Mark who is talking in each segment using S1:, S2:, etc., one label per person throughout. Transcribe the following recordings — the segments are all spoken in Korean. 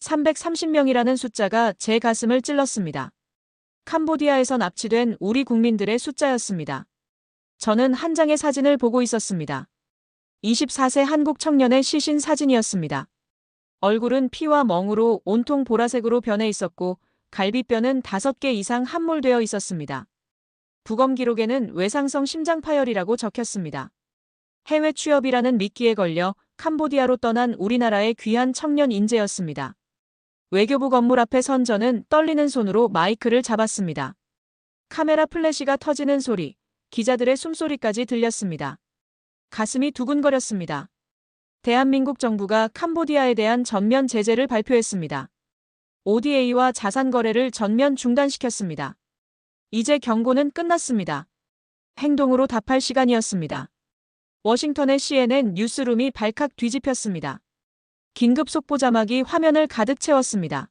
S1: 330명이라는 숫자가 제 가슴을 찔렀습니다. 캄보디아에서 납치된 우리 국민들의 숫자였습니다. 저는 한 장의 사진을 보고 있었습니다. 24세 한국 청년의 시신 사진이었습니다. 얼굴은 피와 멍으로 온통 보라색으로 변해 있었고 갈비뼈는 5개 이상 함몰되어 있었습니다. 부검 기록에는 외상성 심장파열이라고 적혔습니다. 해외 취업이라는 미끼에 걸려 캄보디아로 떠난 우리나라의 귀한 청년 인재였습니다. 외교부 건물 앞에 선 저는 떨리는 손으로 마이크를 잡았습니다. 카메라 플래시가 터지는 소리, 기자들의 숨소리까지 들렸습니다. 가슴이 두근거렸습니다. 대한민국 정부가 캄보디아에 대한 전면 제재를 발표했습니다. ODA와 자산 거래를 전면 중단시켰습니다. 이제 경고는 끝났습니다. 행동으로 답할 시간이었습니다. 워싱턴의 CNN 뉴스룸이 발칵 뒤집혔습니다. 긴급 속보 자막이 화면을 가득 채웠습니다.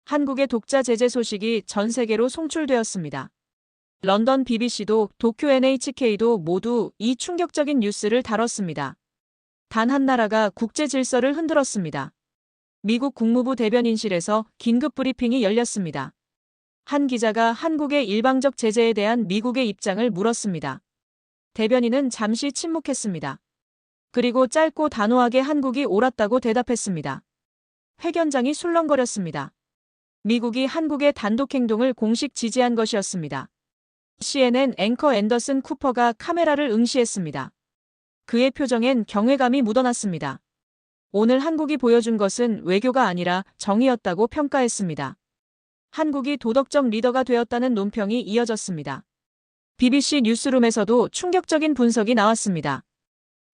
S1: 한국의 독자 제재 소식이 전 세계로 송출되었습니다. 런던 BBC도 도쿄 NHK도 모두 이 충격적인 뉴스를 다뤘습니다. 단 한 나라가 국제 질서를 흔들었습니다. 미국 국무부 대변인실에서 긴급 브리핑이 열렸습니다. 한 기자가 한국의 일방적 제재에 대한 미국의 입장을 물었습니다. 대변인은 잠시 침묵했습니다. 그리고 짧고 단호하게 한국이 옳았다고 대답했습니다. 회견장이 술렁거렸습니다. 미국이 한국의 단독 행동을 공식 지지한 것이었습니다. CNN 앵커 앤더슨 쿠퍼가 카메라를 응시했습니다. 그의 표정엔 경외감이 묻어났습니다. 오늘 한국이 보여준 것은 외교가 아니라 정의였다고 평가했습니다. 한국이 도덕적 리더가 되었다는 논평이 이어졌습니다. BBC 뉴스룸에서도 충격적인 분석이 나왔습니다.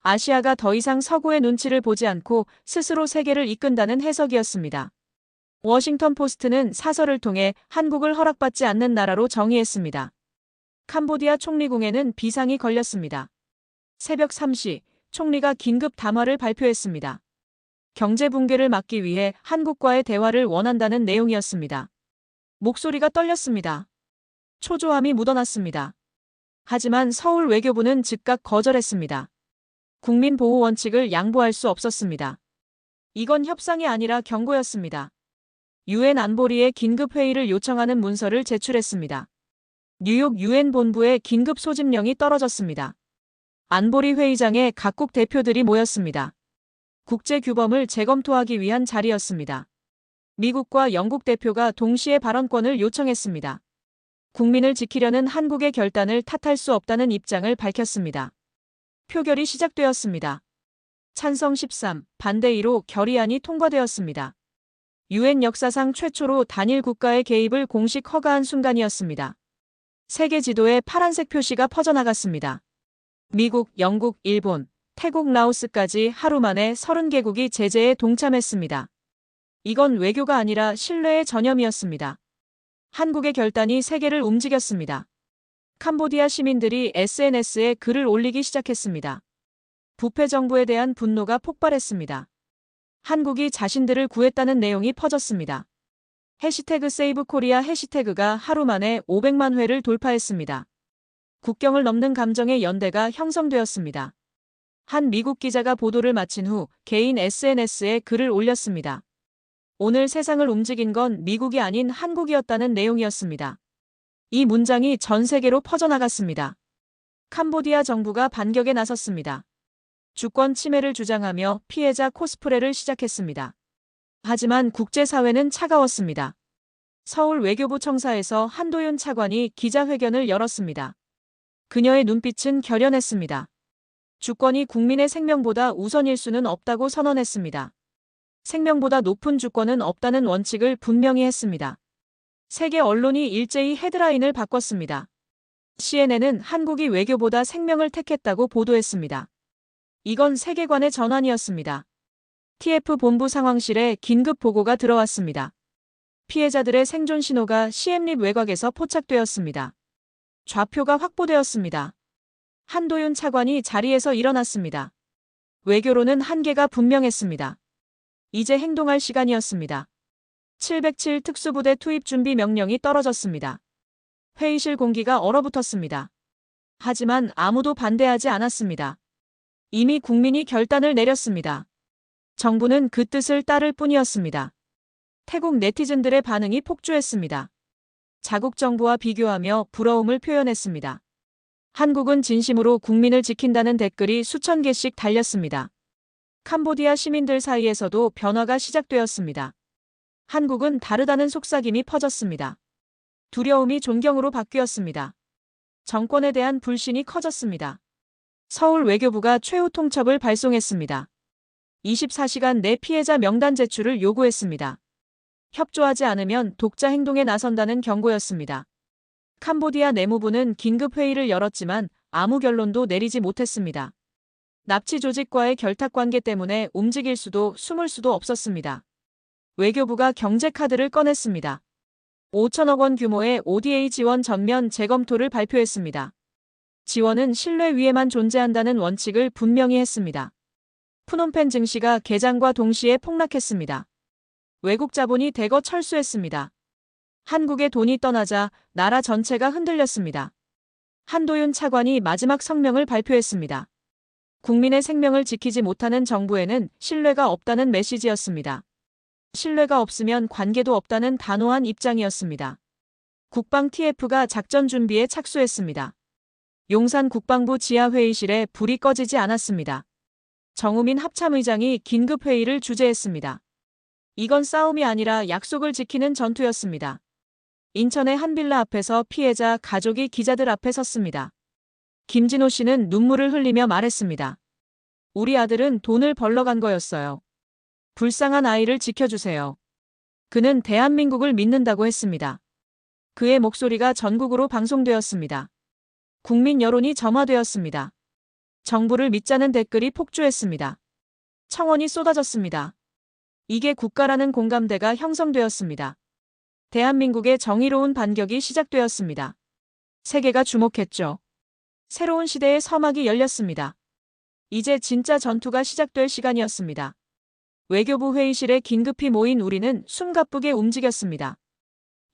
S1: 아시아가 더 이상 서구의 눈치를 보지 않고 스스로 세계를 이끈다는 해석이었습니다. 워싱턴 포스트는 사설을 통해 한국을 허락받지 않는 나라로 정의했습니다. 캄보디아 총리궁에는 비상이 걸렸습니다. 새벽 3시 총리가 긴급 담화를 발표했습니다. 경제 붕괴를 막기 위해 한국과의 대화를 원한다는 내용이었습니다. 목소리가 떨렸습니다. 초조함이 묻어났습니다. 하지만 서울 외교부는 즉각 거절했습니다. 국민보호 원칙을 양보할 수 없었습니다. 이건 협상이 아니라 경고였습니다. 유엔 안보리에 긴급 회의를 요청하는 문서를 제출했습니다. 뉴욕 유엔 본부에 긴급 소집령이 떨어졌습니다. 안보리 회의장에 각국 대표들이 모였습니다. 국제 규범을 재검토하기 위한 자리였습니다. 미국과 영국 대표가 동시에 발언권을 요청했습니다. 국민을 지키려는 한국의 결단을 탓할 수 없다는 입장을 밝혔습니다. 표결이 시작되었습니다. 찬성 13, 반대 2로 결의안이 통과되었습니다. 유엔 역사상 최초로 단일 국가의 개입을 공식 허가한 순간이었습니다. 세계 지도에 파란색 표시가 퍼져나갔습니다. 미국, 영국, 일본, 태국, 라오스까지 하루 만에 30개국이 제재에 동참했습니다. 이건 외교가 아니라 신뢰의 전염이었습니다. 한국의 결단이 세계를 움직였습니다. 캄보디아 시민들이 SNS에 글을 올리기 시작했습니다. 부패 정부에 대한 분노가 폭발했습니다. 한국이 자신들을 구했다는 내용이 퍼졌습니다. 해시태그 세이브 코리아 해시태그가 하루 만에 500만 회를 돌파했습니다. 국경을 넘는 감정의 연대가 형성되었습니다. 한 미국 기자가 보도를 마친 후 개인 SNS에 글을 올렸습니다. 오늘 세상을 움직인 건 미국이 아닌 한국이었다는 내용이었습니다. 이 문장이 전 세계로 퍼져나갔습니다. 캄보디아 정부가 반격에 나섰습니다. 주권 침해를 주장하며 피해자 코스프레를 시작했습니다. 하지만 국제사회는 차가웠습니다. 서울 외교부 청사에서 한도윤 차관이 기자회견을 열었습니다. 그녀의 눈빛은 결연했습니다. 주권이 국민의 생명보다 우선일 수는 없다고 선언했습니다. 생명보다 높은 주권은 없다는 원칙을 분명히 했습니다. 세계 언론이 일제히 헤드라인을 바꿨습니다. CNN은 한국이 외교보다 생명을 택했다고 보도했습니다. 이건 세계관의 전환이었습니다. TF 본부 상황실에 긴급 보고가 들어왔습니다. 피해자들의 생존 신호가 시엠립 외곽에서 포착되었습니다. 좌표가 확보되었습니다. 한도윤 차관이 자리에서 일어났습니다. 외교로는 한계가 분명했습니다. 이제 행동할 시간이었습니다. 707 특수부대 투입 준비 명령이 떨어졌습니다. 회의실 공기가 얼어붙었습니다. 하지만 아무도 반대하지 않았습니다. 이미 국민이 결단을 내렸습니다. 정부는 그 뜻을 따를 뿐이었습니다. 태국 네티즌들의 반응이 폭주했습니다. 자국 정부와 비교하며 부러움을 표현했습니다. 한국은 진심으로 국민을 지킨다는 댓글이 수천 개씩 달렸습니다. 캄보디아 시민들 사이에서도 변화가 시작되었습니다. 한국은 다르다는 속삭임이 퍼졌습니다. 두려움이 존경으로 바뀌었습니다. 정권에 대한 불신이 커졌습니다. 서울 외교부가 최후 통첩을 발송했습니다. 24시간 내 피해자 명단 제출을 요구했습니다. 협조하지 않으면 독자 행동에 나선다는 경고였습니다. 캄보디아 내무부는 긴급 회의를 열었지만 아무 결론도 내리지 못했습니다. 납치 조직과의 결탁 관계 때문에 움직일 수도 숨을 수도 없었습니다. 외교부가 경제카드를 꺼냈습니다. 5천억 원 규모의 ODA 지원 전면 재검토를 발표했습니다. 지원은 신뢰 위에만 존재한다는 원칙을 분명히 했습니다. 푸놈펜 증시가 개장과 동시에 폭락했습니다. 외국 자본이 대거 철수했습니다. 한국의 돈이 떠나자 나라 전체가 흔들렸습니다. 한도윤 차관이 마지막 성명을 발표했습니다. 국민의 생명을 지키지 못하는 정부에는 신뢰가 없다는 메시지였습니다. 신뢰가 없으면 관계도 없다는 단호한 입장이었습니다. 국방 TF가 작전 준비에 착수했습니다. 용산 국방부 지하회의실에 불이 꺼지지 않았습니다. 정우민 합참의장이 긴급회의를 주재했습니다. 이건 싸움이 아니라 약속을 지키는 전투였습니다. 인천의 한 빌라 앞에서 피해자 가족이 기자들 앞에 섰습니다. 김진호 씨는 눈물을 흘리며 말했습니다. 우리 아들은 돈을 벌러 간 거였어요. 불쌍한 아이를 지켜주세요. 그는 대한민국을 믿는다고 했습니다. 그의 목소리가 전국으로 방송되었습니다. 국민 여론이 점화되었습니다. 정부를 믿자는 댓글이 폭주했습니다. 청원이 쏟아졌습니다. 이게 국가라는 공감대가 형성되었습니다. 대한민국의 정의로운 반격이 시작되었습니다. 세계가 주목했죠. 새로운 시대의 서막이 열렸습니다. 이제 진짜 전투가 시작될 시간이었습니다. 외교부 회의실에 긴급히 모인 우리는 숨가쁘게 움직였습니다.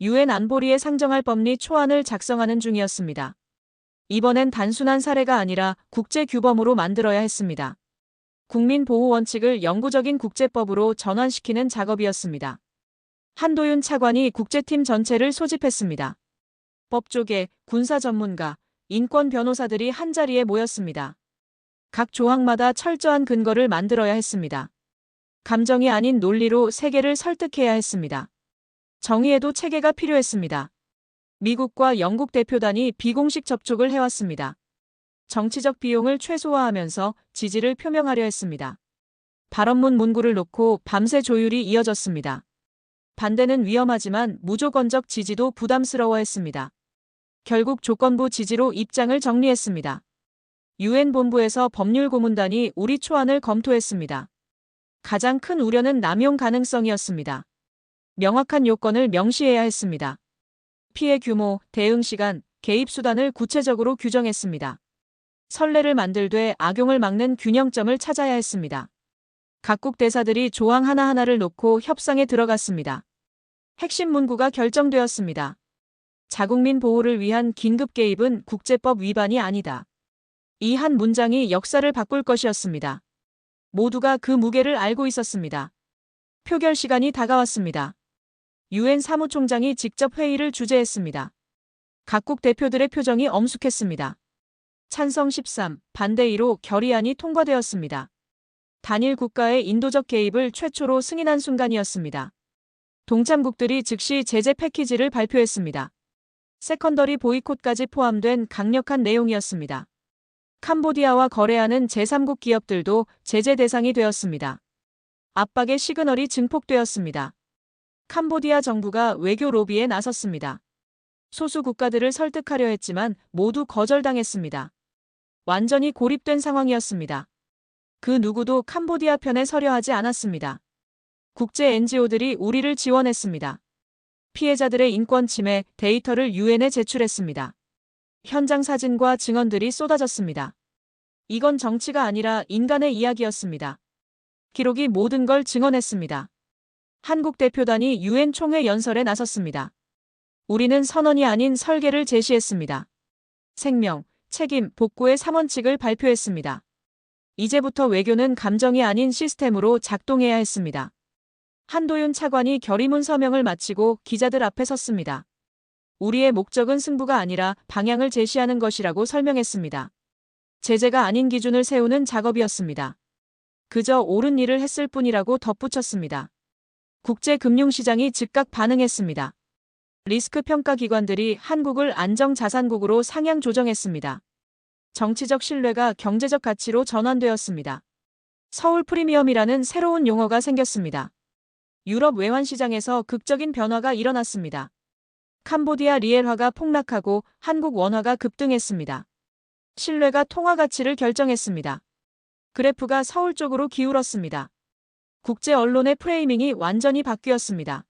S1: 유엔 안보리에 상정할 법리 초안을 작성하는 중이었습니다. 이번엔 단순한 사례가 아니라 국제규범으로 만들어야 했습니다. 국민보호 원칙을 영구적인 국제법으로 전환시키는 작업이었습니다. 한도윤 차관이 국제팀 전체를 소집했습니다. 법조계, 군사 전문가, 인권 변호사들이 한자리에 모였습니다. 각 조항마다 철저한 근거를 만들어야 했습니다. 감정이 아닌 논리로 세계를 설득해야 했습니다. 정의에도 체계가 필요했습니다. 미국과 영국 대표단이 비공식 접촉을 해왔습니다. 정치적 비용을 최소화하면서 지지를 표명하려 했습니다. 발언문 문구를 놓고 밤새 조율이 이어졌습니다. 반대는 위험하지만 무조건적 지지도 부담스러워했습니다. 결국 조건부 지지로 입장을 정리했습니다. 유엔 본부에서 법률고문단이 우리 초안을 검토했습니다. 가장 큰 우려는 남용 가능성이었습니다. 명확한 요건을 명시해야 했습니다. 피해 규모, 대응 시간, 개입 수단을 구체적으로 규정했습니다. 선례를 만들되 악용을 막는 균형점을 찾아야 했습니다. 각국 대사들이 조항 하나하나를 놓고 협상에 들어갔습니다. 핵심 문구가 결정되었습니다. 자국민 보호를 위한 긴급 개입은 국제법 위반이 아니다. 이 한 문장이 역사를 바꿀 것이었습니다. 모두가 그 무게를 알고 있었습니다. 표결 시간이 다가왔습니다. 유엔 사무총장이 직접 회의를 주재했습니다. 각국 대표들의 표정이 엄숙했습니다. 찬성 13, 반대 2로 결의안이 통과되었습니다. 단일 국가의 인도적 개입을 최초로 승인한 순간이었습니다. 동참국들이 즉시 제재 패키지를 발표했습니다. 세컨더리 보이콧까지 포함된 강력한 내용이었습니다. 캄보디아와 거래하는 제3국 기업들도 제재 대상이 되었습니다. 압박의 시그널이 증폭되었습니다. 캄보디아 정부가 외교 로비에 나섰습니다. 소수 국가들을 설득하려 했지만 모두 거절당했습니다. 완전히 고립된 상황이었습니다. 그 누구도 캄보디아 편에 서려 하지 않았습니다. 국제 NGO들이 우리를 지원했습니다. 피해자들의 인권 침해 데이터를 유엔에 제출했습니다. 현장 사진과 증언들이 쏟아졌습니다. 이건 정치가 아니라 인간의 이야기였습니다. 기록이 모든 걸 증언했습니다. 한국 대표단이 유엔 총회 연설에 나섰습니다. 우리는 선언이 아닌 설계를 제시했습니다. 생명, 책임, 복구의 3원칙을 발표했습니다. 이제부터 외교는 감정이 아닌 시스템으로 작동해야 했습니다. 한도윤 차관이 결의문 서명을 마치고 기자들 앞에 섰습니다. 우리의 목적은 승부가 아니라 방향을 제시하는 것이라고 설명했습니다. 제재가 아닌 기준을 세우는 작업이었습니다. 그저 옳은 일을 했을 뿐이라고 덧붙였습니다. 국제금융시장이 즉각 반응했습니다. 리스크 평가 기관들이 한국을 안정자산국으로 상향 조정했습니다. 정치적 신뢰가 경제적 가치로 전환되었습니다. 서울 프리미엄이라는 새로운 용어가 생겼습니다. 유럽 외환시장에서 극적인 변화가 일어났습니다. 캄보디아 리엘화가 폭락하고 한국 원화가 급등했습니다. 신뢰가 통화 가치를 결정했습니다. 그래프가 서울 쪽으로 기울었습니다. 국제 언론의 프레이밍이 완전히 바뀌었습니다.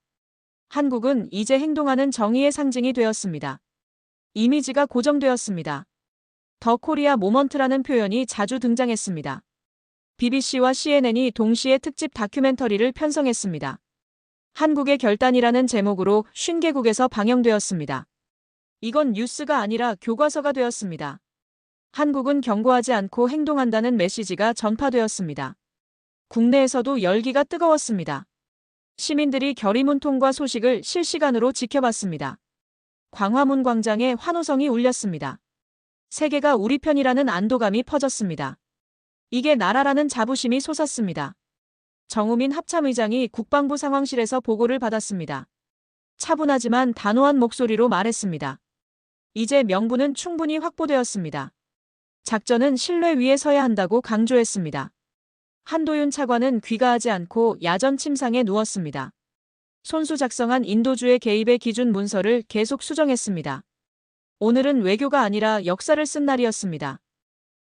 S1: 한국은 이제 행동하는 정의의 상징이 되었습니다. 이미지가 고정되었습니다. 더 코리아 모먼트라는 표현이 자주 등장했습니다. BBC와 CNN이 동시에 특집 다큐멘터리를 편성했습니다. 한국의 결단이라는 제목으로 50개국에서 방영되었습니다. 이건 뉴스가 아니라 교과서가 되었습니다. 한국은 경고하지 않고 행동한다는 메시지가 전파되었습니다. 국내에서도 열기가 뜨거웠습니다. 시민들이 결의문 통과 소식을 실시간으로 지켜봤습니다. 광화문 광장에 환호성이 울렸습니다. 세계가 우리 편이라는 안도감이 퍼졌습니다. 이게 나라라는 자부심이 솟았습니다. 정우민 합참의장이 국방부 상황실에서 보고를 받았습니다. 차분하지만 단호한 목소리로 말했습니다. 이제 명분은 충분히 확보되었습니다. 작전은 신뢰 위에 서야 한다고 강조했습니다. 한도윤 차관은 귀가하지 않고 야전 침상에 누웠습니다. 손수 작성한 인도주의 개입의 기준 문서를 계속 수정했습니다. 오늘은 외교가 아니라 역사를 쓴 날이었습니다.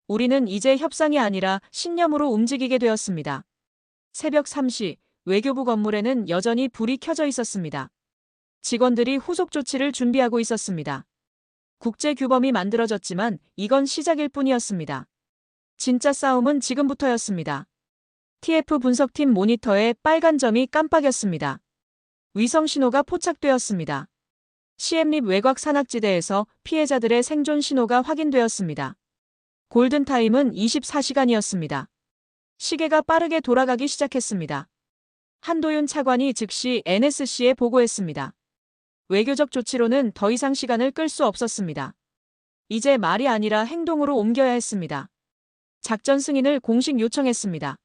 S1: 우리는 이제 협상이 아니라 신념으로 움직이게 되었습니다. 새벽 3시 외교부 건물에는 여전히 불이 켜져 있었습니다. 직원들이 후속 조치를 준비하고 있었습니다. 국제규범이 만들어졌지만 이건 시작일 뿐이었습니다. 진짜 싸움은 지금부터였습니다. TF 분석팀 모니터에 빨간 점이 깜빡였습니다. 위성 신호가 포착되었습니다. 시엠립 외곽 산악지대에서 피해자들의 생존 신호가 확인되었습니다. 골든타임은 24시간이었습니다. 시계가 빠르게 돌아가기 시작했습니다. 한도윤 차관이 즉시 NSC에 보고했습니다. 외교적 조치로는 더 이상 시간을 끌 수 없었습니다. 이제 말이 아니라 행동으로 옮겨야 했습니다. 작전 승인을 공식 요청했습니다.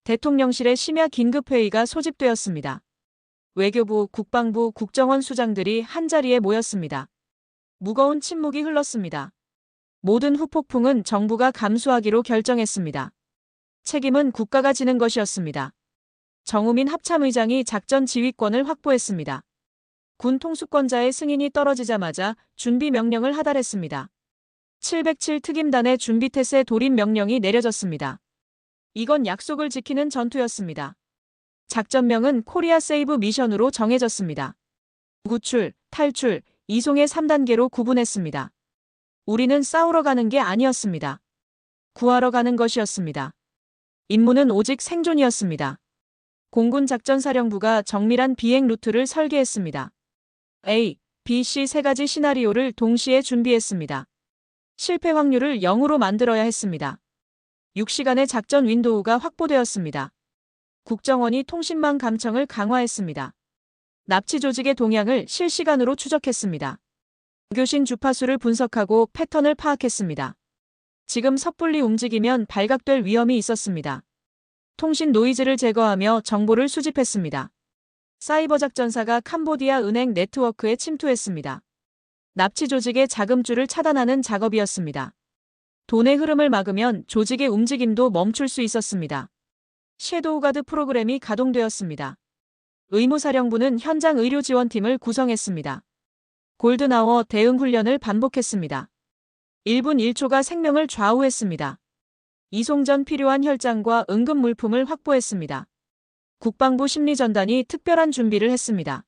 S1: 대통령실의 심야 긴급회의가 소집되었습니다. 외교부, 국방부, 국정원 수장들이 한자리에 모였습니다. 무거운 침묵이 흘렀습니다. 모든 후폭풍은 정부가 감수하기로 결정했습니다. 책임은 국가가 지는 것이었습니다. 정우민 합참의장이 작전 지휘권을 확보했습니다. 군 통수권자의 승인이 떨어지자마자 준비 명령을 하달했습니다. 707 특임단의 준비태세 돌입 명령이 내려졌습니다. 이건 약속을 지키는 전투였습니다. 작전명은 코리아 세이브 미션으로 정해졌습니다. 구출, 탈출, 이송의 3단계로 구분했습니다. 우리는 싸우러 가는 게 아니었습니다. 구하러 가는 것이었습니다. 임무는 오직 생존이었습니다. 공군작전사령부가 정밀한 비행 루트를 설계했습니다. A, B, C 세 가지 시나리오를 동시에 준비했습니다. 실패 확률을 0으로 만들어야 했습니다. 6시간의 작전 윈도우가 확보되었습니다. 국정원이 통신망 감청을 강화했습니다. 납치 조직의 동향을 실시간으로 추적했습니다. 교신 주파수를 분석하고 패턴을 파악했습니다. 지금 섣불리 움직이면 발각될 위험이 있었습니다. 통신 노이즈를 제거하며 정보를 수집했습니다. 사이버 작전사가 캄보디아 은행 네트워크에 침투했습니다. 납치 조직의 자금줄을 차단하는 작업이었습니다. 돈의 흐름을 막으면 조직의 움직임도 멈출 수 있었습니다. 섀도우 가드 프로그램이 가동되었습니다. 의무사령부는 현장 의료지원팀을 구성했습니다. 골든아워 대응 훈련을 반복했습니다. 1분 1초가 생명을 좌우했습니다. 이송 전 필요한 혈장과 응급 물품을 확보했습니다. 국방부 심리전단이 특별한 준비를 했습니다.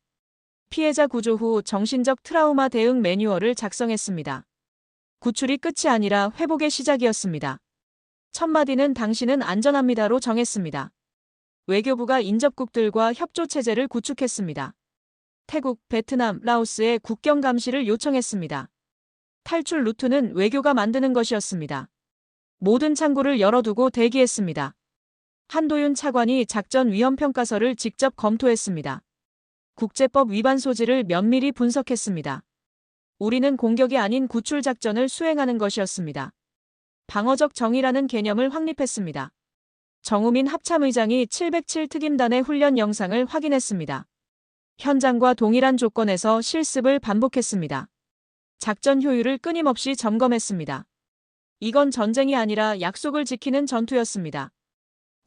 S1: 피해자 구조 후 정신적 트라우마 대응 매뉴얼을 작성했습니다. 구출이 끝이 아니라 회복의 시작이었습니다. 첫 마디는 당신은 안전합니다로 정했습니다. 외교부가 인접국들과 협조체제를 구축했습니다. 태국, 베트남, 라오스의 국경 감시를 요청했습니다. 탈출 루트는 외교가 만드는 것이었습니다. 모든 창구를 열어두고 대기했습니다. 한도윤 차관이 작전 위험평가서를 직접 검토했습니다. 국제법 위반 소지를 면밀히 분석했습니다. 우리는 공격이 아닌 구출 작전을 수행하는 것이었습니다. 방어적 정의라는 개념을 확립했습니다. 정우민 합참의장이 707 특임단의 훈련 영상을 확인했습니다. 현장과 동일한 조건에서 실습을 반복했습니다. 작전 효율을 끊임없이 점검했습니다. 이건 전쟁이 아니라 약속을 지키는 전투였습니다.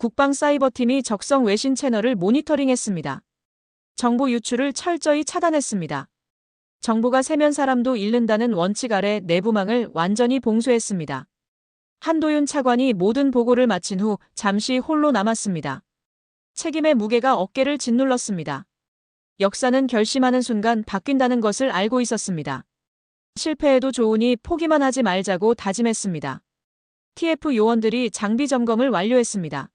S1: 국방사이버팀이 적성 외신 채널을 모니터링했습니다. 정보 유출을 철저히 차단했습니다. 정보가 새면 사람도 잃는다는 원칙 아래 내부망을 완전히 봉쇄했습니다. 한도윤 차관이 모든 보고를 마친 후 잠시 홀로 남았습니다. 책임의 무게가 어깨를 짓눌렀습니다. 역사는 결심하는 순간 바뀐다는 것을 알고 있었습니다. 실패해도 좋으니 포기만 하지 말자고 다짐했습니다. TF 요원들이 장비 점검을 완료했습니다.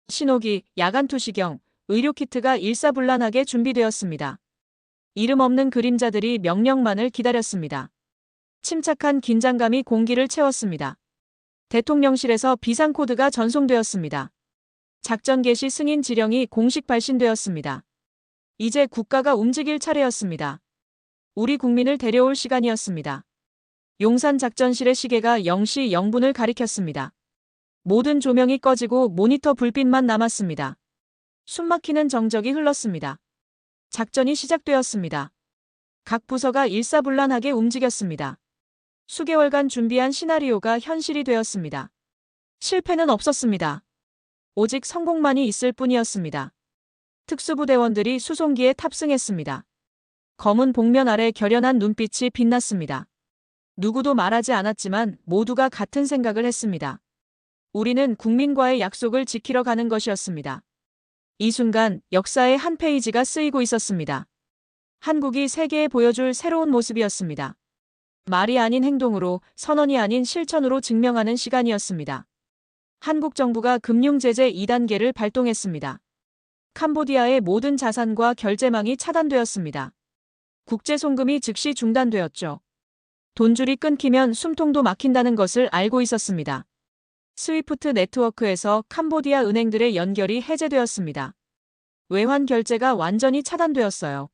S1: 신호기, 야간 투시경, 의료키트가 일사불란하게 준비되었습니다. 이름 없는 그림자들이 명령만을 기다렸습니다. 침착한 긴장감이 공기를 채웠습니다. 대통령실에서 비상코드가 전송되었습니다. 작전 개시 승인 지령이 공식 발신되었습니다. 이제 국가가 움직일 차례였습니다. 우리 국민을 데려올 시간이었습니다. 용산 작전실의 시계가 0시 0분을 가리켰습니다. 모든 조명이 꺼지고 모니터 불빛만 남았습니다. 숨막히는 정적이 흘렀습니다. 작전이 시작되었습니다. 각 부서가 일사불란하게 움직였습니다. 수개월간 준비한 시나리오가 현실이 되었습니다. 실패는 없었습니다. 오직 성공만이 있을 뿐이었습니다. 특수부대원들이 수송기에 탑승했습니다. 검은 복면 아래 결연한 눈빛이 빛났습니다. 누구도 말하지 않았지만 모두가 같은 생각을 했습니다. 우리는 국민과의 약속을 지키러 가는 것이었습니다. 이 순간 역사의 한 페이지가 쓰이고 있었습니다. 한국이 세계에 보여줄 새로운 모습이었습니다. 말이 아닌 행동으로, 선언이 아닌 실천으로 증명하는 시간이었습니다. 한국 정부가 금융제재 2단계를 발동했습니다. 캄보디아의 모든 자산과 결제망이 차단되었습니다. 국제송금이 즉시 중단되었죠. 돈줄이 끊기면 숨통도 막힌다는 것을 알고 있었습니다. 스위프트 네트워크에서 캄보디아 은행들의 연결이 해제되었습니다. 외환 결제가 완전히 차단되었어요.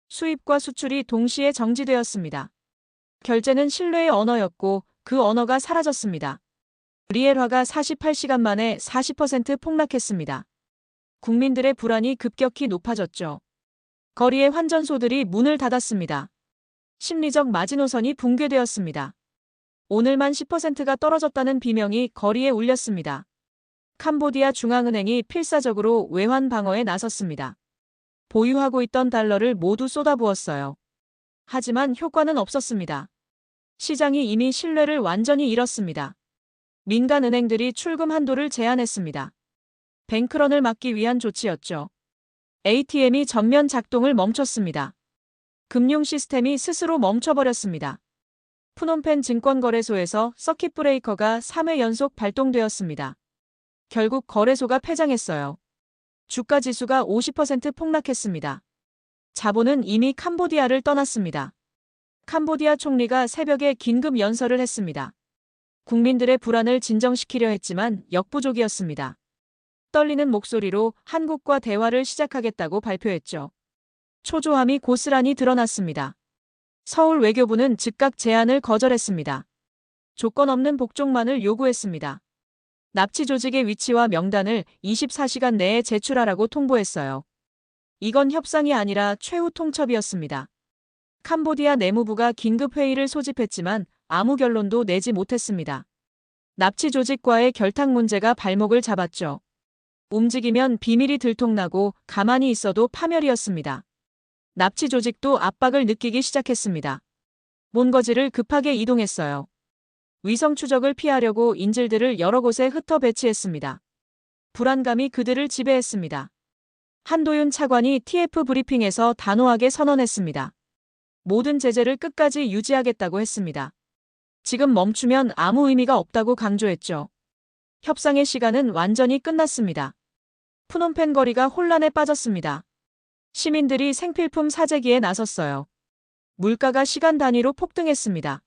S1: 수입과 수출이 동시에 정지되었습니다. 결제는 신뢰의 언어였고 그 언어가 사라졌습니다. 리엘화가 48시간 만에 40% 폭락했습니다. 국민들의 불안이 급격히 높아졌죠. 거리의 환전소들이 문을 닫았습니다. 심리적 마지노선이 붕괴되었습니다. 오늘만 10%가 떨어졌다는 비명이 거리에 울렸습니다. 캄보디아 중앙은행이 필사적으로 외환 방어에 나섰습니다. 보유하고 있던 달러를 모두 쏟아부었어요. 하지만 효과는 없었습니다. 시장이 이미 신뢰를 완전히 잃었습니다. 민간 은행들이 출금 한도를 제한했습니다. 뱅크런을 막기 위한 조치였죠. ATM이 전면 작동을 멈췄습니다. 금융 시스템이 스스로 멈춰버렸습니다. 푸놈펜 증권거래소에서 서킷 브레이커가 3회 연속 발동되었습니다. 결국 거래소가 폐장했어요. 주가 지수가 50% 폭락했습니다. 자본은 이미 캄보디아를 떠났습니다. 캄보디아 총리가 새벽에 긴급 연설을 했습니다. 국민들의 불안을 진정시키려 했지만 역부족이었습니다. 떨리는 목소리로 한국과 대화를 시작하겠다고 발표했죠. 초조함이 고스란히 드러났습니다. 서울 외교부는 즉각 제안을 거절했습니다. 조건 없는 복종만을 요구했습니다. 납치 조직의 위치와 명단을 24시간 내에 제출하라고 통보했어요. 이건 협상이 아니라 최후 통첩이었습니다. 캄보디아 내무부가 긴급 회의를 소집했지만 아무 결론도 내지 못했습니다. 납치 조직과의 결탁 문제가 발목을 잡았죠. 움직이면 비밀이 들통나고 가만히 있어도 파멸이었습니다. 납치 조직도 압박을 느끼기 시작했습니다. 몬거지를 급하게 이동했어요. 위성 추적을 피하려고 인질들을 여러 곳에 흩어 배치했습니다. 불안감이 그들을 지배했습니다. 한도윤 차관이 TF 브리핑에서 단호하게 선언했습니다. 모든 제재를 끝까지 유지하겠다고 했습니다. 지금 멈추면 아무 의미가 없다고 강조했죠. 협상의 시간은 완전히 끝났습니다. 푸놈펜 거리가 혼란에 빠졌습니다. 시민들이 생필품 사재기에 나섰어요. 물가가 시간 단위로 폭등했습니다.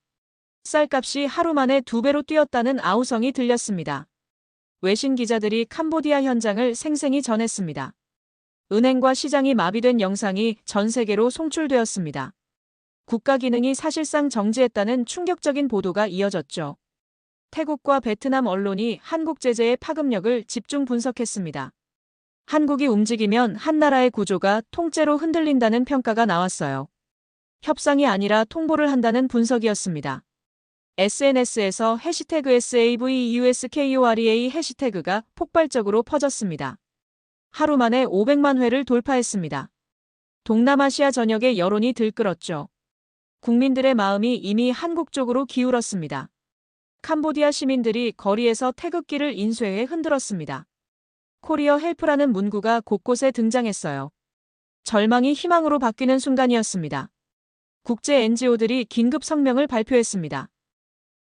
S1: 쌀값이 하루 만에 2배로 뛰었다는 아우성이 들렸습니다. 외신 기자들이 캄보디아 현장을 생생히 전했습니다. 은행과 시장이 마비된 영상이 전 세계로 송출되었습니다. 국가 기능이 사실상 정지했다는 충격적인 보도가 이어졌죠. 태국과 베트남 언론이 한국 제재의 파급력을 집중 분석했습니다. 한국이 움직이면 한 나라의 구조가 통째로 흔들린다는 평가가 나왔어요. 협상이 아니라 통보를 한다는 분석이었습니다. SNS에서 해시태그 SAVEUSKOREA 해시태그가 폭발적으로 퍼졌습니다. 하루 만에 500만 회를 돌파했습니다. 동남아시아 전역의 여론이 들끓었죠. 국민들의 마음이 이미 한국 쪽으로 기울었습니다. 캄보디아 시민들이 거리에서 태극기를 인쇄해 흔들었습니다. 코리어 헬프라는 문구가 곳곳에 등장했어요. 절망이 희망으로 바뀌는 순간이었습니다. 국제 NGO들이 긴급 성명을 발표했습니다.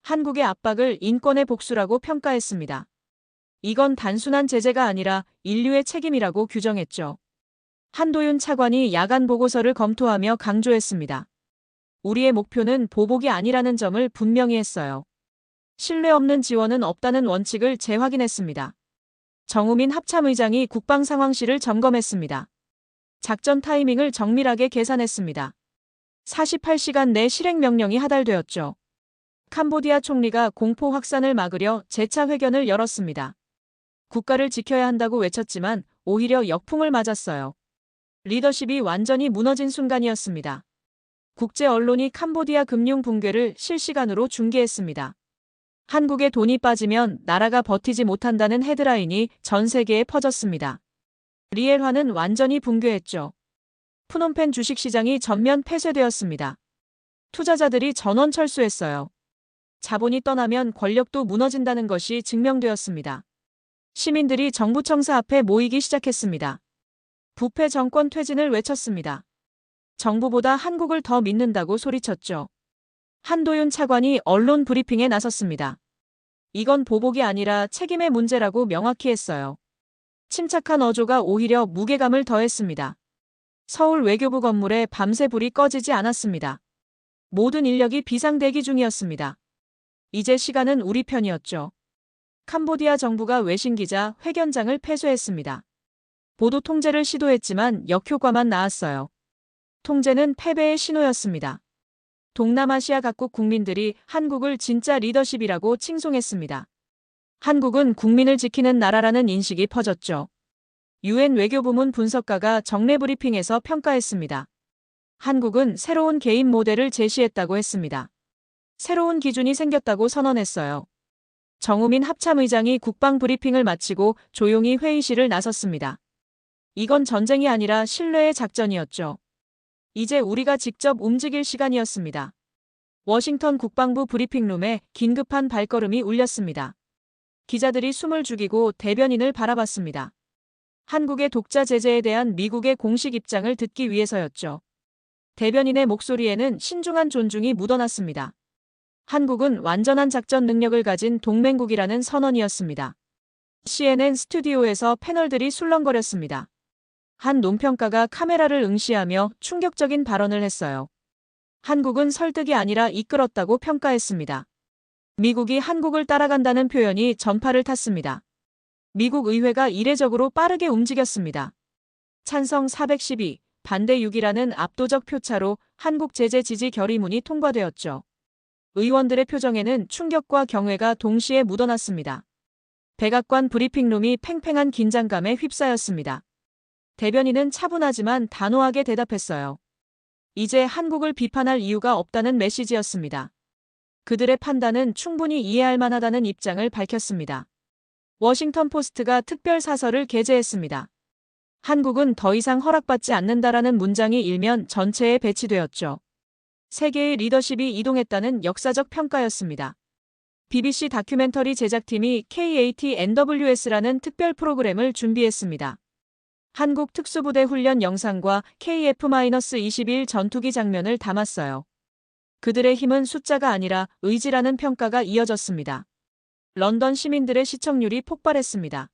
S1: 한국의 압박을 인권의 복수라고 평가했습니다. 이건 단순한 제재가 아니라 인류의 책임이라고 규정했죠. 한도윤 차관이 야간 보고서를 검토하며 강조했습니다. 우리의 목표는 보복이 아니라는 점을 분명히 했어요. 신뢰 없는 지원은 없다는 원칙을 재확인했습니다. 정우민 합참의장이 국방상황실을 점검했습니다. 작전 타이밍을 정밀하게 계산했습니다. 48시간 내 실행 명령이 하달되었죠. 캄보디아 총리가 공포 확산을 막으려 재차 회견을 열었습니다. 국가를 지켜야 한다고 외쳤지만 오히려 역풍을 맞았어요. 리더십이 완전히 무너진 순간이었습니다. 국제 언론이 캄보디아 금융 붕괴를 실시간으로 중계했습니다. 한국에 돈이 빠지면 나라가 버티지 못한다는 헤드라인이 전 세계에 퍼졌습니다. 리엘화는 완전히 붕괴했죠. 푸놈펜 주식시장이 전면 폐쇄되었습니다. 투자자들이 전원 철수했어요. 자본이 떠나면 권력도 무너진다는 것이 증명되었습니다. 시민들이 정부 청사 앞에 모이기 시작했습니다. 부패 정권 퇴진을 외쳤습니다. 정부보다 한국을 더 믿는다고 소리쳤죠. 한도윤 차관이 언론 브리핑에 나섰습니다. 이건 보복이 아니라 책임의 문제라고 명확히 했어요. 침착한 어조가 오히려 무게감을 더했습니다. 서울 외교부 건물에 밤새 불이 꺼지지 않았습니다. 모든 인력이 비상대기 중이었습니다. 이제 시간은 우리 편이었죠. 캄보디아 정부가 외신 기자 회견장을 폐쇄했습니다. 보도 통제를 시도했지만 역효과만 나왔어요. 통제는 패배의 신호였습니다. 동남아시아 각국 국민들이 한국을 진짜 리더십이라고 칭송했습니다. 한국은 국민을 지키는 나라라는 인식이 퍼졌죠. UN 외교부문 분석가가 정례 브리핑에서 평가했습니다. 한국은 새로운 개인 모델을 제시했다고 했습니다. 새로운 기준이 생겼다고 선언했어요. 정우민 합참의장이 국방 브리핑을 마치고 조용히 회의실을 나섰습니다. 이건 전쟁이 아니라 신뢰의 작전이었죠. 이제 우리가 직접 움직일 시간이었습니다. 워싱턴 국방부 브리핑룸에 긴급한 발걸음이 울렸습니다. 기자들이 숨을 죽이고 대변인을 바라봤습니다. 한국의 독자 제재에 대한 미국의 공식 입장을 듣기 위해서였죠. 대변인의 목소리에는 신중한 존중이 묻어났습니다. 한국은 완전한 작전 능력을 가진 동맹국이라는 선언이었습니다. CNN 스튜디오에서 패널들이 술렁거렸습니다. 한 논평가가 카메라를 응시하며 충격적인 발언을 했어요. 한국은 설득이 아니라 이끌었다고 평가했습니다. 미국이 한국을 따라간다는 표현이 전파를 탔습니다. 미국 의회가 이례적으로 빠르게 움직였습니다. 찬성 412, 반대 6이라는 압도적 표차로 한국 제재 지지 결의문이 통과되었죠. 의원들의 표정에는 충격과 경외가 동시에 묻어났습니다. 백악관 브리핑룸이 팽팽한 긴장감에 휩싸였습니다. 대변인은 차분하지만 단호하게 대답했어요. 이제 한국을 비판할 이유가 없다는 메시지였습니다. 그들의 판단은 충분히 이해할 만하다는 입장을 밝혔습니다. 워싱턴 포스트가 특별 사설을 게재했습니다. 한국은 더 이상 허락받지 않는다라는 문장이 일면 전체에 배치되었죠. 세계의 리더십이 이동했다는 역사적 평가였습니다. BBC 다큐멘터리 제작팀이 KAT-NWS라는 특별 프로그램을 준비했습니다. 한국 특수부대 훈련 영상과 KF-21 전투기 장면을 담았어요. 그들의 힘은 숫자가 아니라 의지라는 평가가 이어졌습니다. 런던 시민들의 시청률이 폭발했습니다.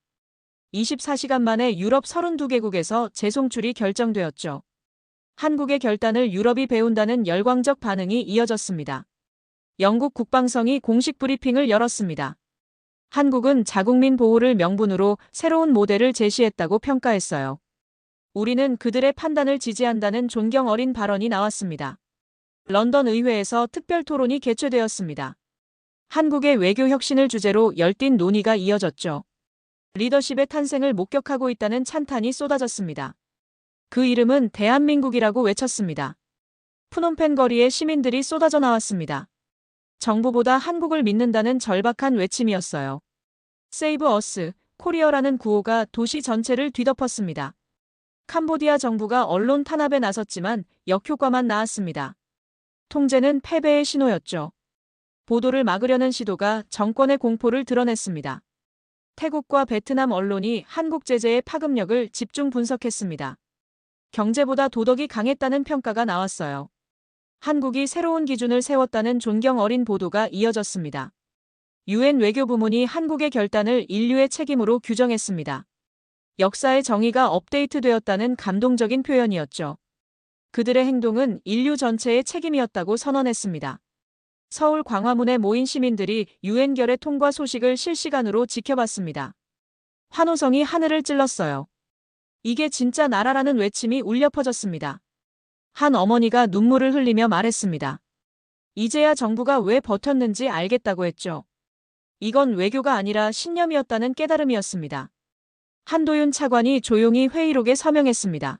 S1: 24시간 만에 유럽 32개국에서 재송출이 결정되었죠. 한국의 결단을 유럽이 배운다는 열광적 반응이 이어졌습니다. 영국 국방성이 공식 브리핑을 열었습니다. 한국은 자국민 보호를 명분으로 새로운 모델을 제시했다고 평가했어요. 우리는 그들의 판단을 지지한다는 존경 어린 발언이 나왔습니다. 런던 의회에서 특별 토론이 개최되었습니다. 한국의 외교 혁신을 주제로 열띤 논의가 이어졌죠. 리더십의 탄생을 목격하고 있다는 찬탄이 쏟아졌습니다. 그 이름은 대한민국이라고 외쳤습니다. 프놈펜 거리에 시민들이 쏟아져 나왔습니다. 정부보다 한국을 믿는다는 절박한 외침이었어요. Save Us, 코리어라는 구호가 도시 전체를 뒤덮었습니다. 캄보디아 정부가 언론 탄압에 나섰지만 역효과만 나왔습니다. 통제는 패배의 신호였죠. 보도를 막으려는 시도가 정권의 공포를 드러냈습니다. 태국과 베트남 언론이 한국 제재의 파급력을 집중 분석했습니다. 경제보다 도덕이 강했다는 평가가 나왔어요. 한국이 새로운 기준을 세웠다는 존경 어린 보도가 이어졌습니다. 유엔 외교부문이 한국의 결단을 인류의 책임으로 규정했습니다. 역사의 정의가 업데이트되었다는 감동적인 표현이었죠. 그들의 행동은 인류 전체의 책임이었다고 선언했습니다. 서울 광화문에 모인 시민들이 유엔 결의 통과 소식을 실시간으로 지켜봤습니다. 환호성이 하늘을 찔렀어요. 이게 진짜 나라라는 외침이 울려 퍼졌습니다. 한 어머니가 눈물을 흘리며 말했습니다. 이제야 정부가 왜 버텼는지 알겠다고 했죠. 이건 외교가 아니라 신념이었다는 깨달음이었습니다. 한도윤 차관이 조용히 회의록에 서명했습니다.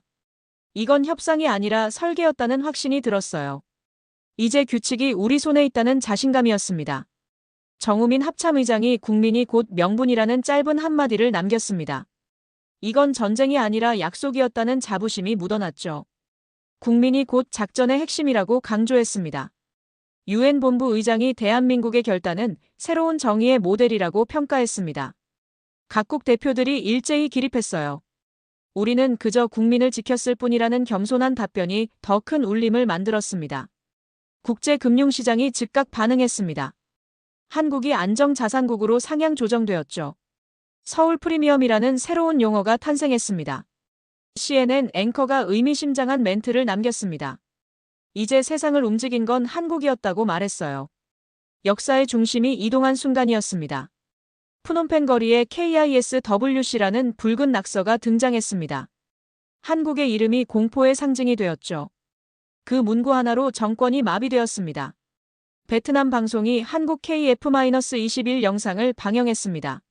S1: 이건 협상이 아니라 설계였다는 확신이 들었어요. 이제 규칙이 우리 손에 있다는 자신감이었습니다. 정우민 합참의장이 국민이 곧 명분이라는 짧은 한마디를 남겼습니다. 이건 전쟁이 아니라 약속이었다는 자부심이 묻어났죠. 국민이 곧 작전의 핵심이라고 강조했습니다. 유엔 본부 의장이 대한민국의 결단은 새로운 정의의 모델이라고 평가했습니다. 각국 대표들이 일제히 기립했어요. 우리는 그저 국민을 지켰을 뿐이라는 겸손한 답변이 더 큰 울림을 만들었습니다. 국제금융시장이 즉각 반응했습니다. 한국이 안정자산국으로 상향 조정되었죠. 서울 프리미엄이라는 새로운 용어가 탄생했습니다. CNN 앵커가 의미심장한 멘트를 남겼습니다. 이제 세상을 움직인 건 한국이었다고 말했어요. 역사의 중심이 이동한 순간이었습니다. 프놈펜 거리에 KISWC라는 붉은 낙서가 등장했습니다. 한국의 이름이 공포의 상징이 되었죠. 그 문구 하나로 정권이 마비되었습니다. 베트남 방송이 한국 KF-21 영상을 방영했습니다.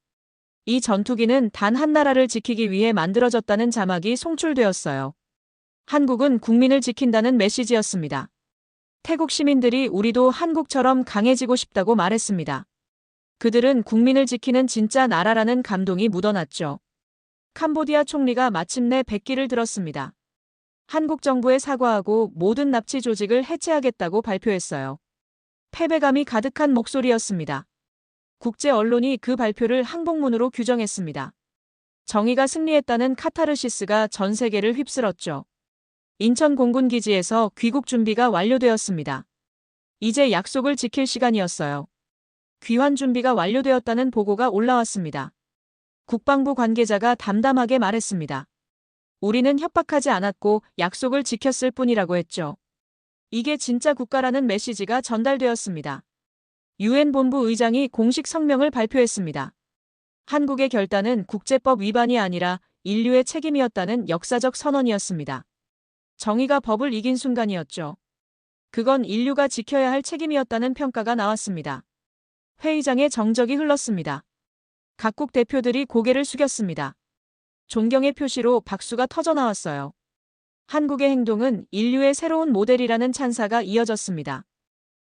S1: 이 전투기는 단 한 나라를 지키기 위해 만들어졌다는 자막이 송출되었어요. 한국은 국민을 지킨다는 메시지였습니다. 태국 시민들이 우리도 한국처럼 강해지고 싶다고 말했습니다. 그들은 국민을 지키는 진짜 나라라는 감동이 묻어났죠. 캄보디아 총리가 마침내 백기를 들었습니다. 한국 정부에 사과하고 모든 납치 조직을 해체하겠다고 발표했어요. 패배감이 가득한 목소리였습니다. 국제 언론이 그 발표를 항복문으로 규정했습니다. 정의가 승리했다는 카타르시스가 전 세계를 휩쓸었죠. 인천 공군기지에서 귀국 준비가 완료되었습니다. 이제 약속을 지킬 시간이었어요. 귀환 준비가 완료되었다는 보고가 올라왔습니다. 국방부 관계자가 담담하게 말했습니다. 우리는 협박하지 않았고 약속을 지켰을 뿐이라고 했죠. 이게 진짜 국가라는 메시지가 전달되었습니다. 유엔 본부 의장이 공식 성명을 발표했습니다. 한국의 결단은 국제법 위반이 아니라 인류의 책임이었다는 역사적 선언이었습니다. 정의가 법을 이긴 순간이었죠. 그건 인류가 지켜야 할 책임이었다는 평가가 나왔습니다. 회의장에 정적이 흘렀습니다. 각국 대표들이 고개를 숙였습니다. 존경의 표시로 박수가 터져나왔어요. 한국의 행동은 인류의 새로운 모델이라는 찬사가 이어졌습니다.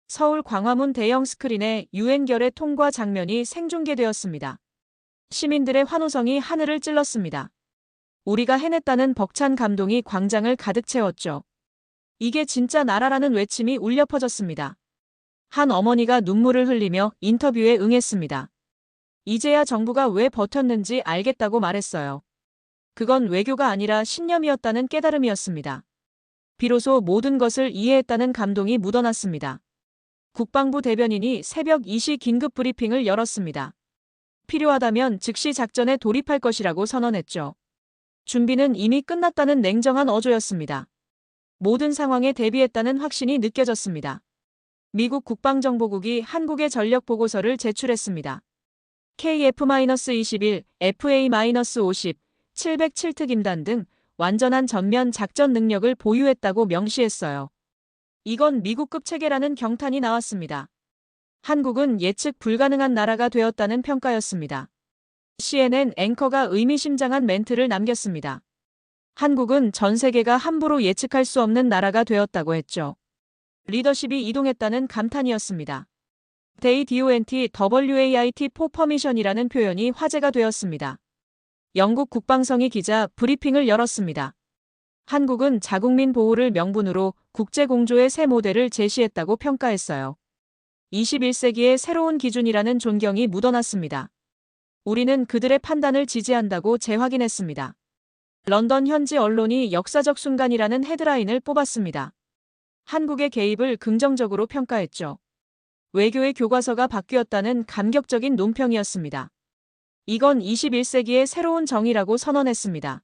S1: 서울 광화문 대형 스크린에 유엔 결의 통과 장면이 생중계되었습니다. 시민들의 환호성이 하늘을 찔렀습니다. 우리가 해냈다는 벅찬 감동이 광장을 가득 채웠죠. 이게 진짜 나라라는 외침이 울려 퍼졌습니다. 한 어머니가 눈물을 흘리며 인터뷰에 응했습니다. 이제야 정부가 왜 버텼는지 알겠다고 말했어요. 그건 외교가 아니라 신념이었다는 깨달음이었습니다. 비로소 모든 것을 이해했다는 감동이 묻어났습니다. 국방부 대변인이 새벽 2시 긴급 브리핑을 열었습니다. 필요하다면 즉시 작전에 돌입할 것이라고 선언했죠. 준비는 이미 끝났다는 냉정한 어조였습니다. 모든 상황에 대비했다는 확신이 느껴졌습니다. 미국 국방정보국이 한국의 전력 보고서를 제출했습니다. KF-21, FA-50, 707특임단 등 완전한 전면 작전 능력을 보유했다고 명시했어요. 이건 미국급 체계라는 경탄이 나왔습니다. 한국은 예측 불가능한 나라가 되었다는 평가였습니다. CNN 앵커가 의미심장한 멘트를 남겼습니다. 한국은 전 세계가 함부로 예측할 수 없는 나라가 되었다고 했죠. 리더십이 이동했다는 감탄이었습니다. DONT-WAIT for Permission이라는 표현이 화제가 되었습니다. 영국 국방성의 기자 브리핑을 열었습니다. 한국은 자국민 보호를 명분으로 국제공조의 새 모델을 제시했다고 평가했어요. 21세기의 새로운 기준이라는 존경이 묻어났습니다. 우리는 그들의 판단을 지지한다고 재확인했습니다. 런던 현지 언론이 역사적 순간이라는 헤드라인을 뽑았습니다. 한국의 개입을 긍정적으로 평가했죠. 외교의 교과서가 바뀌었다는 감격적인 논평이었습니다. 이건 21세기의 새로운 정의라고 선언했습니다.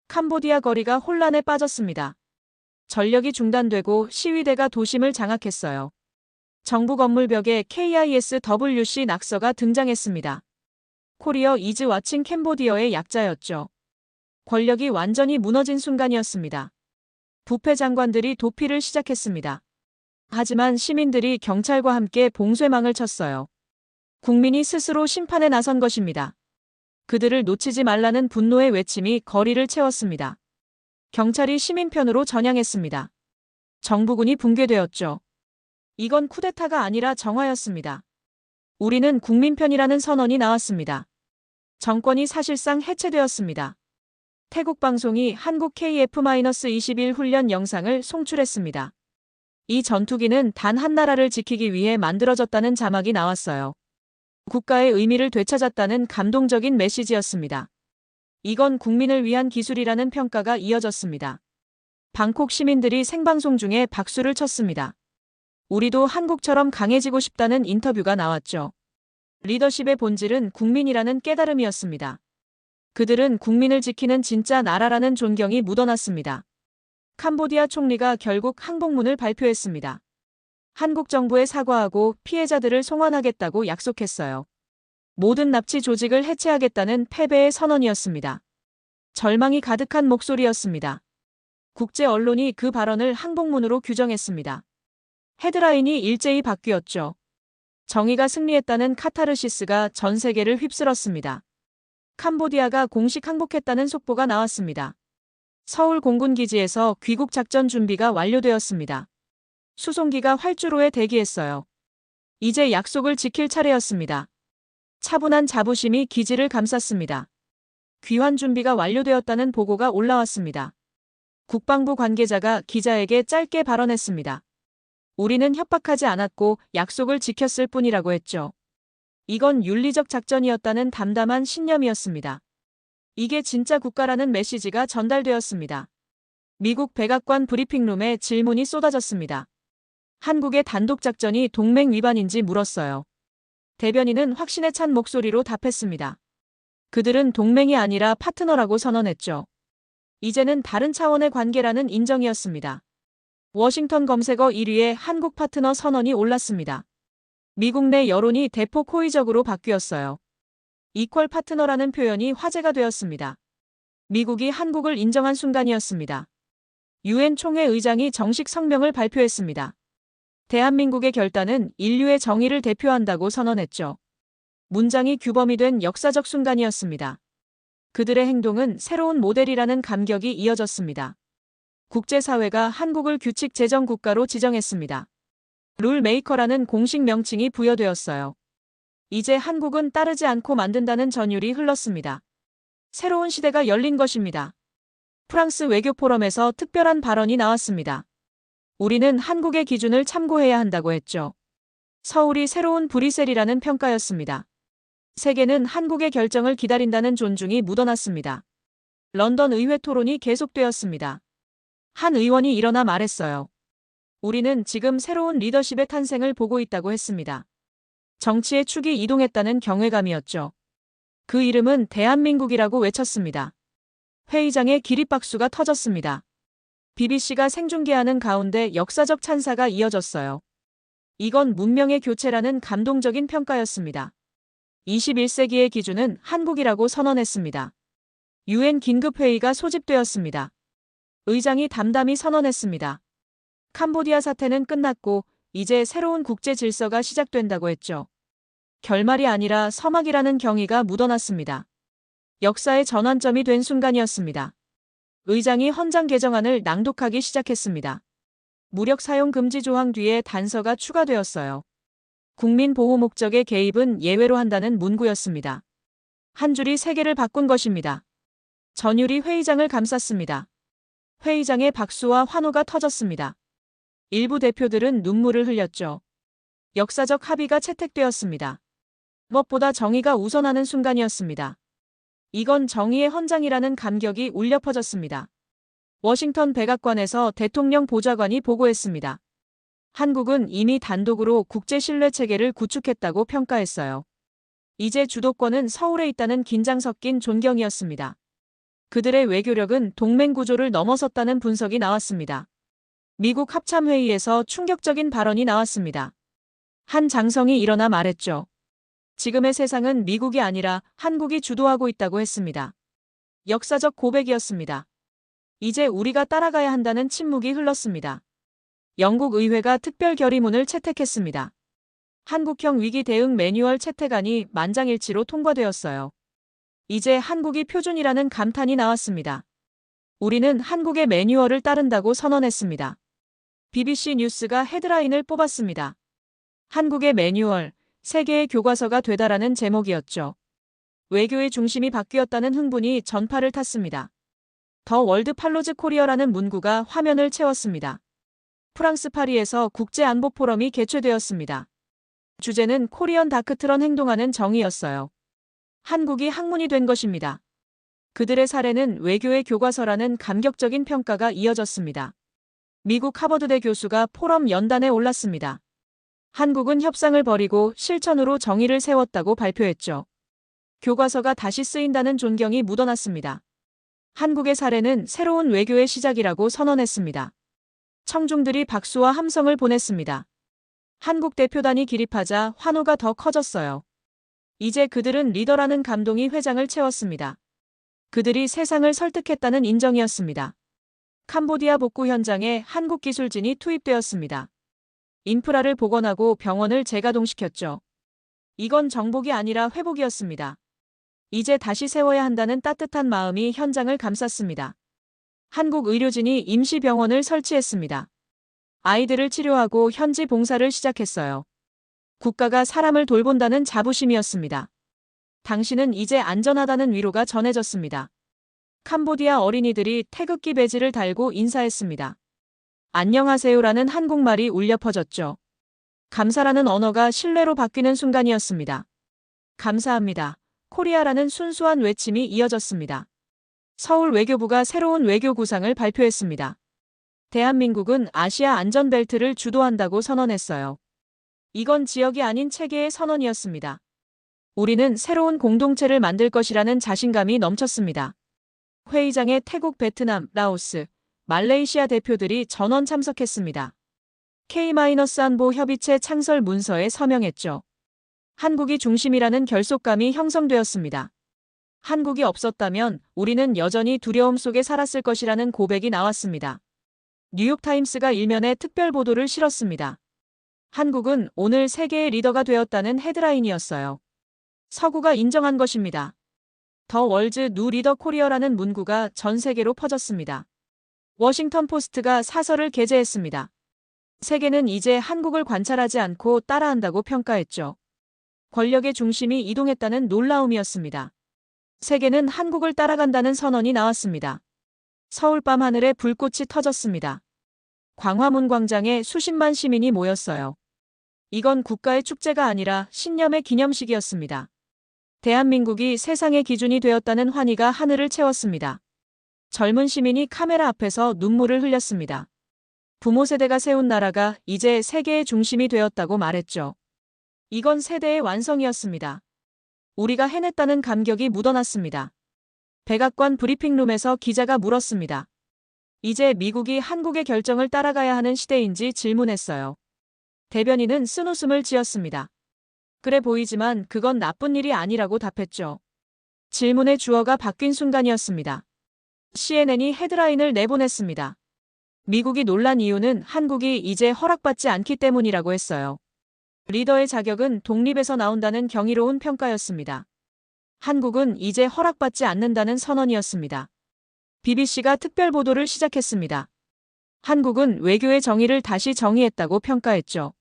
S1: 캄보디아 거리가 혼란에 빠졌습니다. 전력이 중단되고 시위대가 도심을 장악했어요. 정부 건물 벽에 KISWC 낙서가 등장했습니다. 코리어 이즈 와칭 캄보디아의 약자였죠. 권력이 완전히 무너진 순간이었습니다. 부패 장관들이 도피를 시작했습니다. 하지만 시민들이 경찰과 함께 봉쇄망을 쳤어요. 국민이 스스로 심판에 나선 것입니다. 그들을 놓치지 말라는 분노의 외침이 거리를 채웠습니다. 경찰이 시민 편으로 전향했습니다. 정부군이 붕괴되었죠. 이건 쿠데타가 아니라 정화였습니다. 우리는 국민 편이라는 선언이 나왔습니다. 정권이 사실상 해체되었습니다. 태국 방송이 한국 KF-21 훈련 영상을 송출했습니다. 이 전투기는 단 한 나라를 지키기 위해 만들어졌다는 자막이 나왔어요. 국가의 의미를 되찾았다는 감동적인 메시지였습니다. 이건 국민을 위한 기술이라는 평가가 이어졌습니다. 방콕 시민들이 생방송 중에 박수를 쳤습니다. 우리도 한국처럼 강해지고 싶다는 인터뷰가 나왔죠. 리더십의 본질은 국민이라는 깨달음이었습니다. 그들은 국민을 지키는 진짜 나라라는 존경이 묻어났습니다. 캄보디아 총리가 결국 항복문을 발표했습니다. 한국 정부에 사과하고 피해자들을 송환하겠다고 약속했어요. 모든 납치 조직을 해체하겠다는 패배의 선언이었습니다. 절망이 가득한 목소리였습니다. 국제 언론이 그 발언을 항복문으로 규정했습니다. 헤드라인이 일제히 바뀌었죠. 정의가 승리했다는 카타르시스가 전 세계를 휩쓸었습니다. 캄보디아가 공식 항복했다는 속보가 나왔습니다. 서울 공군기지에서 귀국 작전 준비가 완료되었습니다. 수송기가 활주로에 대기했어요. 이제 약속을 지킬 차례였습니다. 차분한 자부심이 기지를 감쌌습니다. 귀환 준비가 완료되었다는 보고가 올라왔습니다. 국방부 관계자가 기자에게 짧게 발언했습니다. 우리는 협박하지 않았고 약속을 지켰을 뿐이라고 했죠. 이건 윤리적 작전이었다는 담담한 신념이었습니다. 이게 진짜 국가라는 메시지가 전달되었습니다. 미국 백악관 브리핑룸에 질문이 쏟아졌습니다. 한국의 단독작전이 동맹 위반인지 물었어요. 대변인은 확신에 찬 목소리로 답했습니다. 그들은 동맹이 아니라 파트너라고 선언했죠. 이제는 다른 차원의 관계라는 인정이었습니다. 워싱턴 검색어 1위에 한국 파트너 선언이 올랐습니다. 미국 내 여론이 대폭 호의적으로 바뀌었어요. 이퀄 파트너라는 표현이 화제가 되었습니다. 미국이 한국을 인정한 순간이었습니다. 유엔 총회 의장이 정식 성명을 발표했습니다. 대한민국의 결단은 인류의 정의를 대표한다고 선언했죠. 문장이 규범이 된 역사적 순간이었습니다. 그들의 행동은 새로운 모델이라는 감격이 이어졌습니다. 국제사회가 한국을 규칙 제정 국가로 지정했습니다. 룰 메이커라는 공식 명칭이 부여되었어요. 이제 한국은 따르지 않고 만든다는 전율이 흘렀습니다. 새로운 시대가 열린 것입니다. 프랑스 외교 포럼에서 특별한 발언이 나왔습니다. 우리는 한국의 기준을 참고해야 한다고 했죠. 서울이 새로운 브뤼셀이라는 평가였습니다. 세계는 한국의 결정을 기다린다는 존중이 묻어났습니다. 런던 의회 토론이 계속되었습니다. 한 의원이 일어나 말했어요. 우리는 지금 새로운 리더십의 탄생을 보고 있다고 했습니다. 정치의 축이 이동했다는 경외감이었죠. 그 이름은 대한민국이라고 외쳤습니다. 회의장에 기립박수가 터졌습니다. BBC가 생중계하는 가운데 역사적 찬사가 이어졌어요. 이건 문명의 교체라는 감동적인 평가였습니다. 21세기의 기준은 한국이라고 선언했습니다. 유엔 긴급회의가 소집되었습니다. 의장이 담담히 선언했습니다. 캄보디아 사태는 끝났고 이제 새로운 국제 질서가 시작된다고 했죠. 결말이 아니라 서막이라는 경의가 묻어났습니다. 역사의 전환점이 된 순간이었습니다. 의장이 헌장 개정안을 낭독하기 시작했습니다. 무력 사용 금지 조항 뒤에 단서가 추가되었어요. 국민 보호 목적의 개입은 예외로 한다는 문구였습니다. 한 줄이 세계를 바꾼 것입니다. 전율이 회의장을 감쌌습니다. 회의장에 박수와 환호가 터졌습니다. 일부 대표들은 눈물을 흘렸죠. 역사적 합의가 채택되었습니다. 무엇보다 정의가 우선하는 순간이었습니다. 이건 정의의 헌장이라는 감격이 울려 퍼졌습니다. 워싱턴 백악관에서 대통령 보좌관이 보고했습니다. 한국은 이미 단독으로 국제 신뢰 체계를 구축했다고 평가했어요. 이제 주도권은 서울에 있다는 긴장 섞인 존경이었습니다. 그들의 외교력은 동맹 구조를 넘어섰다는 분석이 나왔습니다. 미국 합참회의에서 충격적인 발언이 나왔습니다. 한 장성이 일어나 말했죠. 지금의 세상은 미국이 아니라 한국이 주도하고 있다고 했습니다. 역사적 고백이었습니다. 이제 우리가 따라가야 한다는 침묵이 흘렀습니다. 영국 의회가 특별 결의문을 채택했습니다. 한국형 위기 대응 매뉴얼 채택안이 만장일치로 통과되었어요. 이제 한국이 표준이라는 감탄이 나왔습니다. 우리는 한국의 매뉴얼을 따른다고 선언했습니다. BBC 뉴스가 헤드라인을 뽑았습니다. 한국의 매뉴얼, 세계의 교과서가 되다라는 제목이었죠. 외교의 중심이 바뀌었다는 흥분이 전파를 탔습니다. 더 월드 팔로즈 코리어라는 문구가 화면을 채웠습니다. 프랑스 파리에서 국제안보 포럼이 개최되었습니다. 주제는 코리언 다크트런 행동하는 정의였어요. 한국이 학문이 된 것입니다. 그들의 사례는 외교의 교과서라는 감격적인 평가가 이어졌습니다. 미국 하버드대 교수가 포럼 연단에 올랐습니다. 한국은 협상을 벌이고 실천으로 정의를 세웠다고 발표했죠. 교과서가 다시 쓰인다는 존경이 묻어났습니다. 한국의 사례는 새로운 외교의 시작이라고 선언했습니다. 청중들이 박수와 함성을 보냈습니다. 한국 대표단이 기립하자 환호가 더 커졌어요. 이제 그들은 리더라는 감동이 회장을 채웠습니다. 그들이 세상을 설득했다는 인정이었습니다. 캄보디아 복구 현장에 한국 기술진이 투입되었습니다. 인프라를 복원하고 병원을 재가동시켰죠. 이건 정복이 아니라 회복이었습니다. 이제 다시 세워야 한다는 따뜻한 마음이 현장을 감쌌습니다. 한국 의료진이 임시병원을 설치했습니다. 아이들을 치료하고 현지 봉사를 시작했어요. 국가가 사람을 돌본다는 자부심이었습니다. 당신은 이제 안전하다는 위로가 전해졌습니다. 캄보디아 어린이들이 태극기 배지를 달고 인사했습니다. 안녕하세요라는 한국말이 울려 퍼졌죠. 감사라는 언어가 신뢰로 바뀌는 순간이었습니다. 감사합니다. 코리아라는 순수한 외침이 이어졌습니다. 서울 외교부가 새로운 외교 구상을 발표했습니다. 대한민국은 아시아 안전벨트를 주도한다고 선언했어요. 이건 지역이 아닌 체계의 선언이었습니다. 우리는 새로운 공동체를 만들 것이라는 자신감이 넘쳤습니다. 회의장에 태국, 베트남, 라오스, 말레이시아 대표들이 전원 참석했습니다. K-안보 협의체 창설 문서에 서명했죠. 한국이 중심이라는 결속감이 형성되었습니다. 한국이 없었다면 우리는 여전히 두려움 속에 살았을 것이라는 고백이 나왔습니다. 뉴욕타임스가 일면에 특별 보도를 실었습니다. 한국은 오늘 세계의 리더가 되었다는 헤드라인이었어요. 서구가 인정한 것입니다. 더 월즈 누 리더 코리어라는 문구가 전 세계로 퍼졌습니다. 워싱턴 포스트가 사설을 게재했습니다. 세계는 이제 한국을 관찰하지 않고 따라한다고 평가했죠. 권력의 중심이 이동했다는 놀라움이었습니다. 세계는 한국을 따라간다는 선언이 나왔습니다. 서울 밤하늘에 불꽃이 터졌습니다. 광화문 광장에 수십만 시민이 모였어요. 이건 국가의 축제가 아니라 신념의 기념식이었습니다. 대한민국이 세상의 기준이 되었다는 환희가 하늘을 채웠습니다. 젊은 시민이 카메라 앞에서 눈물을 흘렸습니다. 부모 세대가 세운 나라가 이제 세계의 중심이 되었다고 말했죠. 이건 세대의 완성이었습니다. 우리가 해냈다는 감격이 묻어났습니다. 백악관 브리핑룸에서 기자가 물었습니다. 이제 미국이 한국의 결정을 따라가야 하는 시대인지 질문했어요. 대변인은 쓴웃음을 지었습니다. 그래 보이지만 그건 나쁜 일이 아니라고 답했죠. 질문의 주어가 바뀐 순간이었습니다. CNN이 헤드라인을 내보냈습니다. 미국이 놀란 이유는 한국이 이제 허락받지 않기 때문이라고 했어요. 리더의 자격은 독립에서 나온다는 경이로운 평가였습니다. 한국은 이제 허락받지 않는다는 선언이었습니다. BBC가 특별 보도를 시작했습니다. 한국은 외교의 정의를 다시 정의했다고 평가했죠.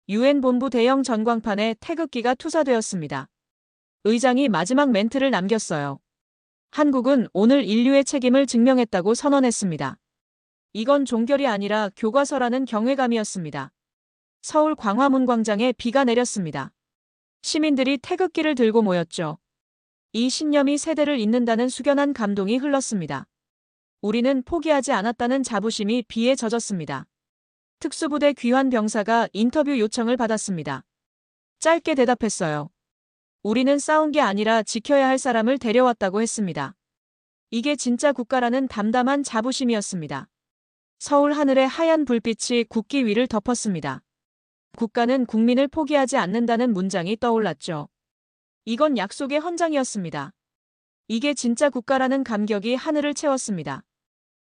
S1: UN 본부 대형 전광판에 태극기가 투사되었습니다. 의장이 마지막 멘트를 남겼어요. 한국은 오늘 인류의 책임을 증명했다고 선언했습니다. 이건 종결이 아니라 교과서라는 경외감이었습니다. 서울 광화문 광장에 비가 내렸습니다. 시민들이 태극기를 들고 모였죠. 이 신념이 세대를 잇는다는 숙연한 감동이 흘렀습니다. 우리는 포기하지 않았다는 자부심이 비에 젖었습니다. 특수부대 귀환 병사가 인터뷰 요청을 받았습니다. 짧게 대답했어요. 우리는 싸운 게 아니라 지켜야 할 사람을 데려왔다고 했습니다. 이게 진짜 국가라는 담담한 자부심이었습니다. 서울 하늘의 하얀 불빛이 국기 위를 덮었습니다. 국가는 국민을 포기하지 않는다는 문장이 떠올랐죠. 이건 약속의 헌장이었습니다. 이게 진짜 국가라는 감격이 하늘을 채웠습니다.